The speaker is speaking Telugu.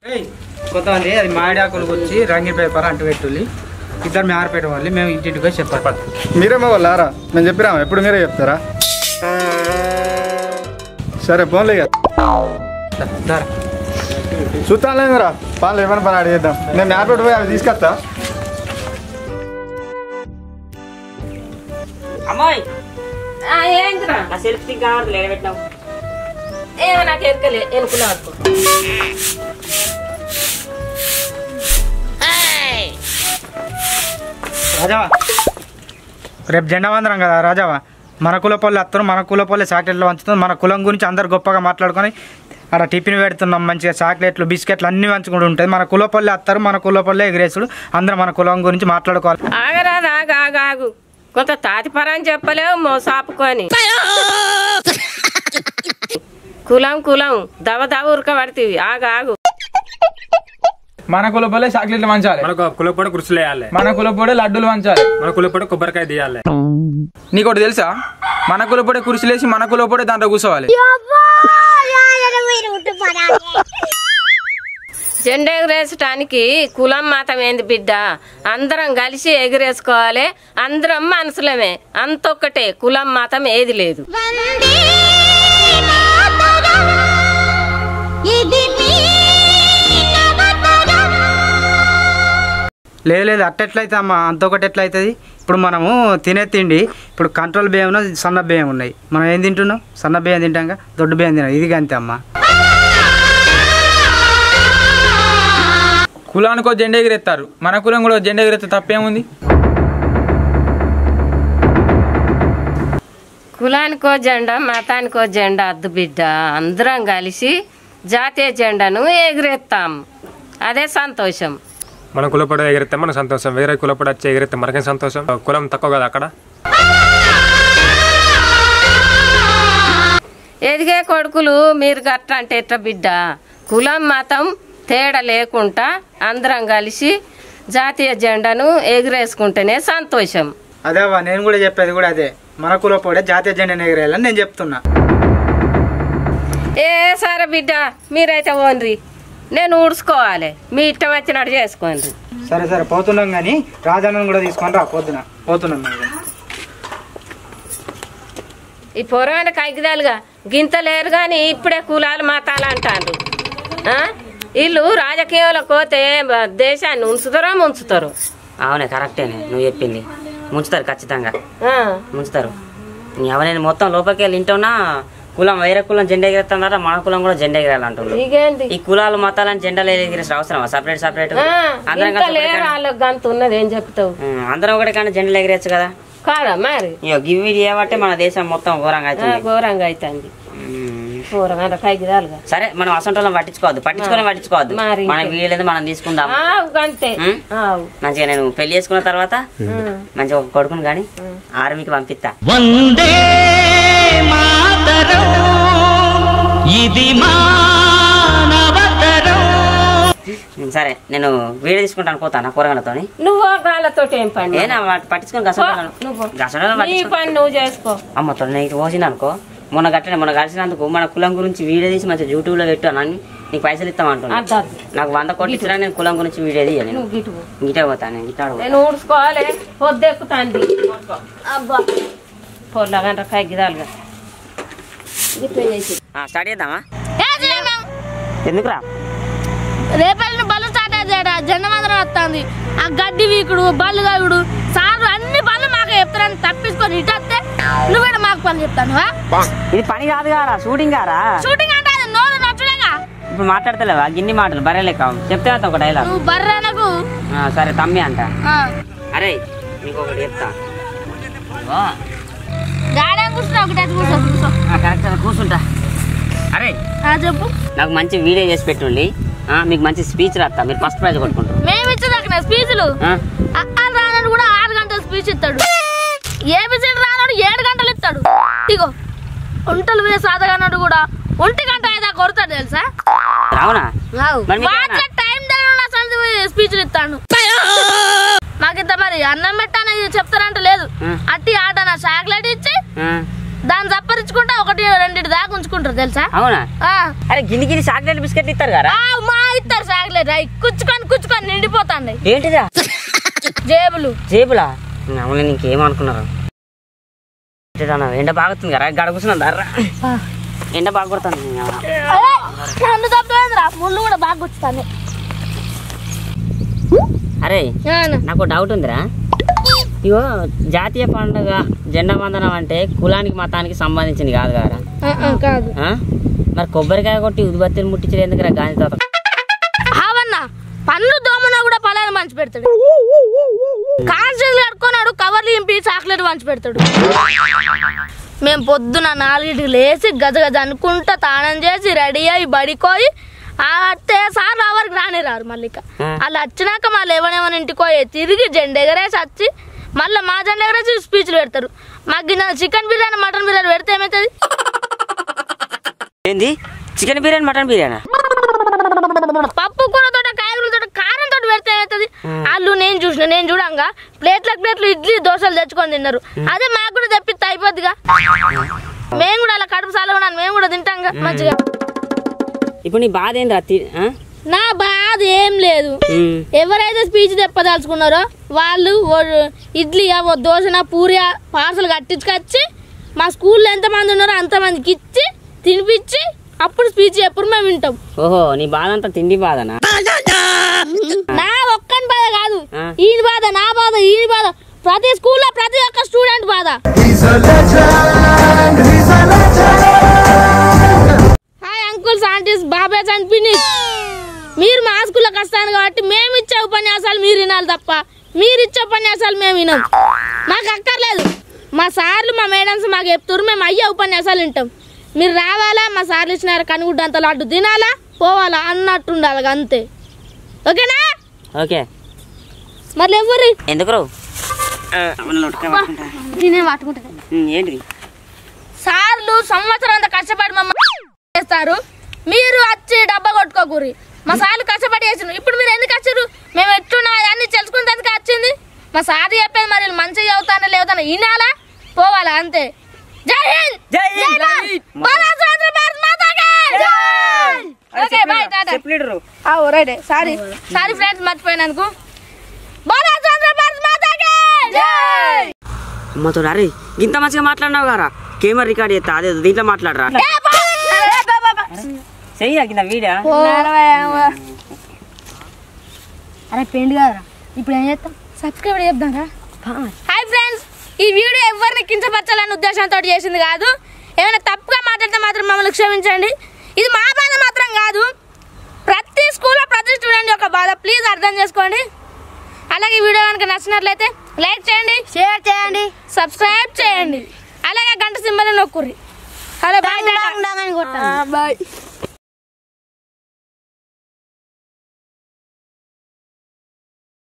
కొంతమంది అది మామిడాకులు వచ్చి రంగి పేపర్ అంటు పెట్టుల్లి ఇద్దరు మేరపేట వాళ్ళు మేము ఇంటింటికి చెప్పాలి. మీరేమో వాళ్ళారా మేము చెప్పిరామా ఎప్పుడు మీరే చెప్తారా? సరే ఫోన్లే కదా చూస్తానులేదురా పాలు ఏమైనా పని అడిగేద్దాం. నేను మేరపేట పోయి అవి తీసుకొస్తా. అమ్మాయి ఏంద్రా నా సెల్ఫ్ స్టిక్ కావాలి లేడబెట్టినావు ఏమో నాకు ఎరకలే ఎనుకున్నా రాజావా రేపు జెండా వందరం కదా రాజావా. మన కులపల్లి అత్తరు మన కులపల్లి చాక్లెట్లు పంచుతుంది. మన కులం గురించి అందరు గొప్పగా మాట్లాడుకొని అక్కడ టిఫిన్ పెడుతున్నాం. మంచిగా చాక్లెట్లు బిస్కెట్లు అన్నీ పంచుకుంటూ ఉంటుంది. మన కులపల్లి అత్తరు మన కులపల్లి ఎగిరేసుడు అందరూ మన కులం గురించి మాట్లాడుకోవాలి. ఆగరాదు ఆగు కొంత తాతిపరని చెప్పలేవు మోసాపుకొని కులం దవ ఉరకబడుతుంది. ఆగు మన కులపొడే చాక్లెట్లు వంచాలి, మన కులపొడి కుర్చీలు వేయాలి, మన కులపొడే లడ్డూలు వంచాలి, మన కులపొడి కొబ్బరికాయ తీయాలి. నీకోటి తెలుసా? మన కులపొడే కుర్చీలేసి మన కులపొడే దాంట్లో కూర్చోవాలి. జెండా ఎగరేసటానికి కులం మాతం ఏంది బిడ్డ? అందరం కలిసి ఎగరేసుకోవాలి. అందరం మనుషులమే, అంతొక్కటే. కులం మాతం ఏది లేదు. లేదు అట్టెట్లయితే అమ్మ అంతొకటి ఎట్లయితుంది? ఇప్పుడు మనము తినే తిండి ఇప్పుడు కంట్రోల్ బియ్యం సన్న బియ్యం ఉన్నాయి. మనం ఏం తింటున్నాం? సన్న బియ్యం తింటాం, దొడ్డు బియ్యం తినాం. ఇది అంతే అమ్మ. కులానికో జెండా ఎగిరెత్తారు, మన కులం కూడా జెండా ఎగిరెత్తే తప్పేముంది? కులానికో జెండా మతానికో జెండా అద్దు బిడ్డ. అందరం కలిసి జాతీయ జెండాను ఎగిరేస్తాం. అదే సంతోషం. మన కులపొడి ఎగిరితే మన సంతోషం, వేరే కులపొడి వచ్చి ఎగిరితే మనకేం సంతోషం? కులం తక్కువ కదా అక్కడ. ఎదిగే కొడుకులు మీరు గట్ట అంటే ఎట్లా బిడ్డ? కులం మతం తేడా లేకుండా అందరం కలిసి జాతీయ జెండాను ఎగిరేసుకుంటేనే సంతోషం. అదేవా నేను కూడా చెప్పేది కూడా అదే. మన కులపోడే జాతీయ జెండాను ఎగిరేయాలని నేను చెప్తున్నా. సరే బిడ్డ మీరైతే ఓన్రి, నేను ఊడ్చుకోవాలి. మీ ఇష్టం వచ్చినట్టు చేసుకోండి. సరే పోతున్నాం కానీ రాజాను కూడా తీసుకొని రా. పొద్దున పోతున్నాం. ఈ పొరమైన కైకిదాలుగా గింత లేరు కానీ ఇప్పుడే కులాలు మతాలు అంటారు. వీళ్ళు రాజకీయంలో పోతే దేశాన్ని ముంచుతారు. అవునే కరెక్టేనే నువ్వు చెప్పింది. ముంచుతారు, ఖచ్చితంగా ముంచుతారు. ఎవరైనా మొత్తం లోపలికి వెళ్ళి ఇంటున్నా కులం వేరే కులం జెండా ఎగిరేస్తున్నారా, మన కులం కూడా జెండా ఎగిరాలంటున్నారు. ఈ కులాలు మతాలని జెండాలు ఎగిరేసిన అవసరమా? సపరేట్ ఉన్నది ఏం చెప్తావు? అందరం ఒకటి కానీ జెండాలు ఎగిరేచ్చు కదా. కాదా మరి? గివి చేయబట్టే మన దేశం మొత్తం ఘోరంగా అవుతుంది. సరే మనం అసంటోళ్ళం పట్టించుకోవద్దు. మనకి వీలేదు మనం తీసుకుందాం అంతే. మంచిగా నేను పెళ్లి చేసుకున్న తర్వాత మంచిగా ఒక కొడుకుని కానీ ఆర్మీకి పంపిస్తా. సరే నేను వీడియో తీసుకుంటాను, పోతాను కూరగాయలతో. నువ్వు గాలతో ఏం పని? పట్టించుకొని నువ్వు చేసుకో. అమ్మతో నీకు పోసింది అనుకో. మొన్న కలిసినందుకు మన కులం గురించి వీడియో తీసి మంచిగా యూట్యూబ్ లో పెట్టాను. నీకు పైసలు ఇస్తామంటున్నా. నాకు 100 కోట్లు ఇచ్చినా నేను కులం గురించి వీడియో తీయాలి. గిటే పోతాను, నేను ఊడ్చుకోవాలి. పొద్దెక్కుతాంది అబ్బా పొల్లగంట కగ్గిదాలుగా. స్టార్ట్ చేద్దామా? ఎందుకురా? రేపల్లి బళ్ళు స్టార్ట్ అవుతాడా? జెండా మాత్రం వస్తుంది. ఆ గడ్డి వీకుడు బళ్ళు కావుడు సార్లు అన్ని పనులు మాకు చెప్తారని తప్పించుకొని ఇటు వస్తే నువ్వేనా మాకు పనులు చెప్తాను? ఇది పని కాదు కదా, షూటింగ్ కారా? షూటింగ్ అంటే అది నోరు నచ్చలేగా. ఇప్పుడు మాట్లాడతలేవా గిన్ని మాటలు? బర్రెలేక చెప్తే ఒక డైలాగ్. నువ్వు బర్రె నాకు. సరే తమ్మి అంట. అరే నీకు ఒకటి చెప్తా. గాడే కూర్చున్నా ఒకటే కూర్చో. కరెక్ట్ కూర్చుంటా. అరే చెప్పు. నాకు మంచి వీడియో చేసి పెట్టుండి, మీకు మంచి స్పీచ్ రాస్తా. మీరు ఫస్ట్ ప్రైజ్ కొట్టుకుంటారు. మేము ఇచ్చేదాకా స్పీచ్లు రానాడు కూడా 6 గంటల స్పీచ్ ఇస్తాడు. ఏబిసిడి రానాడు 7 గంటలు ఇస్తాడు. ఇగో ఒంటలు వేసి సాధగానాడు కూడా 1 గంట అయితే కొడతాడు తెలుసా? అవునా? టైం స్పీచ్లు ఇస్తాడు. మాకింత మరి అన్నం పెట్టాను చెప్తారంట లేదు. అట్టి ఆట నా చాక్లెట్ ఇచ్చి దాన్ని చప్పరించుకుంటా 1-2 దాకా ఉంచుకుంటారు తెలుసా? అవునా? ఆ. అరే గిన్ని చాక్లెట్ బిస్కెట్లు ఇస్తారు కదా? మా ఇస్తారు చాక్లెట్ కుచ్చుకొని నిండిపోతాండి. ఏంటిదా? జేబులా? అవును ఇంకేమనుకున్నారు? ఎండ బాగుతుంది కదా గడ కూర్చున్నాను దర్రా ఎండ బాగా కొడుతుంది. ముళ్ళు కూడా బాగా గుచ్చుతాను. అరే నాకు డౌట్ ఉందిరా. ఇగో జాతీయ పండుగ జెండా వందనం అంటే కులానికి మతానికి సంబంధించింది కాదు కదా? కాదు. మరి కొబ్బరికాయ కొట్టి ఉదిబత్తిని ముట్టించలేదు ఎందుకురా గాంధీ తాత? అవన్నా పన్ను దోమన కూడా పలాలు మంచి పెడతాడు. కాన్స్టేబుల్ కట్టుకున్నాడు కవర్లు ఇంపి చాక్లెట్ పంచి పెడతాడు. మేము పొద్దున 4కి లేచి గజగజ అనుకుంటా తానం చేసి రెడీ అయ్యి బడికోయి సార్లు ఎవరికి రారు. మళ్ళీ వాళ్ళు వచ్చినాక మళ్ళీ ఎవరెవరి ఇంటికి పోయి తిరిగి జెండా ఎగరేసి వచ్చి మళ్ళీ మా జెండా ఎగరేసి స్పీచ్లు పెడతారు. మాకు చికెన్ బిర్యానీ మటన్ బిర్యానీ పెడితే ఏమవుతుంది? ఏంది చికెన్ బిర్యానీ మటన్ బిర్యానీ? పప్పు కూరతో కాయగూరతో కారంతో పెడితే ఏమవుతుంది? వాళ్ళు నేను చూడంగా ప్లేట్లు ఇడ్లీ దోశలు తెచ్చుకొని తిన్నారు. అదే మాకు కూడా తెప్పిస్తే అయిపోద్దిగా. మేము కూడా అలా కడుపు సాలగా మేము కూడా తింటాంగా మంచిగా. ఇప్పుడు నీ బాధ ఏంద్రా? నా బాధ ఏం లేదు. ఎవరైతే స్పీచ్ తెప్పదలుచుకున్నారో వాళ్ళు ఇడ్లీ దోశ పూరి పార్సల్ కట్టించుకొచ్చి మా స్కూల్లో ఎంతమంది ఉన్నారో అంతమందికి ఇచ్చి తినిపించి అప్పుడు స్పీచ్ ఎప్పుడు మేము వింటాం. ఓహో నీ బాధ అంతా తిండి బాధనా? నా ఒక్కని బాధ కాదు, ఈ బాధ నా బాధ ఈ బాధ ప్రతి స్కూల్లో ప్రతి ఒక్క స్టూడెంట్ బాధ. హాయ్ అంకుల్స్ ఆంటీస్ బాబాయ్స్ అండ్ పిన్నిస్. మీరు మా స్కూల్లోకి వస్తాను కాబట్టి మేము ఇచ్చే ఉపన్యాసాలు మీరు వినాలి తప్ప మీరు ఇచ్చే ఉపన్యాసాలు మేము వినాం. మాకు అక్కర్లేదు. మా సార్లు మా మేడమ్స్ మాకు చెప్తారు, మేము అయ్యే ఉపన్యాసాలు వింటాం. మీరు రావాలా, మా సార్లు ఇచ్చినారు కనుగుడ్డ అంత లడ్డు తినాలా పోవాలా అన్నట్టు ఉండాలి అంతే. ఓకేనా? ఓకే. మరి ఎవరు ఎందుకు నేనే పట్టుకుంటా. ఏంటి? సార్లు సంవత్సరం అంతా కష్టపడి మమ్మల్ని చేస్తారు, మీరు వచ్చి డబ్బా కొట్టుకోకూరి. మా సార్లు కష్టపడి చేసిన ఇప్పుడు మీరు ఎందుకు వచ్చారు? మేము ఎట్టున్నా అన్ని తెలుసుకునేందుకు వచ్చింది. మా సార్ చెప్పేది మరి మంచిగా చదువుతానో లేవుతానో వినాలా పోవాలా అంతే. జై హింద్. Sorry friends మర్చిపోయినందుకు. అమ్మతో అరే ఇంత మంచిగా మాట్లాడినావు గారా, కెమెరా రికార్డ్ చేస్తా అదే దీంట్లో మాట్లాడరా. చెయ్యి వీడియో. అరే పెండి కదరా, ఇప్పుడు ఏం చేస్తాం? సబ్స్క్రైబ్ చేద్దాం రా. హాయ్ ఫ్రెండ్స్, ఈ వీడియో ఎవరిని కించపరచాలనే ఉద్దేశంతో చేసింది కాదు. ఏమైనా తప్పుగా మాట్లాడితే మాత్రం మమ్మల్ని క్షమించండి. ఇది మా బాధ మాత్రం కాదు, ప్రతి స్కూల్లో ప్రతి స్టూడెంట్ యొక్క బాధ. ప్లీజ్ అర్థం చేసుకోండి. అలాగే వీడియో కనుక నచ్చినట్లయితే లైక్ చేయండి, షేర్ చేయండి, సబ్స్క్రైబ్ చేయండి. అలాగే గంట సింబల్ నొక్కుర్రి. Hello bye.